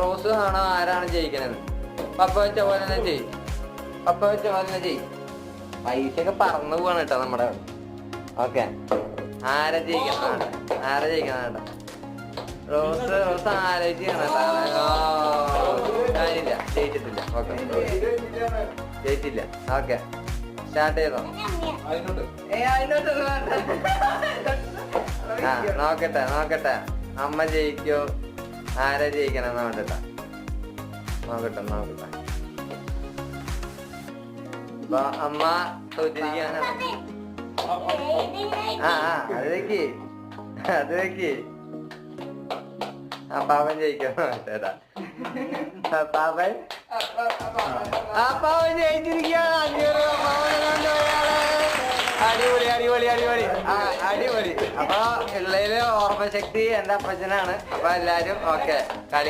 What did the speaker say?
Rose കാണാൻ ആരാണ് ജയിക്കണത്? പപ്പ വെച്ച പോലെ തന്നെ ചെയ്. പപ്പ വെച്ച പോലെ തന്നെ ചെയ്. പൈസയൊക്കെ പറന്നു പോവാണ് കേട്ടോ നമ്മുടെ. ഓക്കെ, ആരാ ജയിക്കണം? ആരാ ജയിക്കണം? റോസ് ആലോചിക്കണം കേട്ടോ. ഞാനില്ല, ജയിച്ചിട്ടില്ല. ഓക്കെ, ജയിച്ചില്ല. ഓക്കെ, സ്റ്റാർട്ട് ചെയ്തോ. ആ നോക്കട്ടെ അമ്മ ജയിക്കോ ആരാ ജയിക്കണം നോക്കട്ടെ. അപ്പൊ അമ്മ തോറ്റിരിക്കാണ്. അത് വെക്ക്. പാവൻ ജയിക്കോ ചേട്ടാ? പാവൻ ജയിച്ചിരിക്കുകയാണ്. 500 രൂപ പാവനെ കൊണ്ടുപോയാള്. അടിപൊളി. അപ്പൊ ഉള്ളതില് ഓർമ്മശക്തി എന്റെ അപ്പച്ചനാണ്. അപ്പൊ എല്ലാരും ഓക്കെ കളി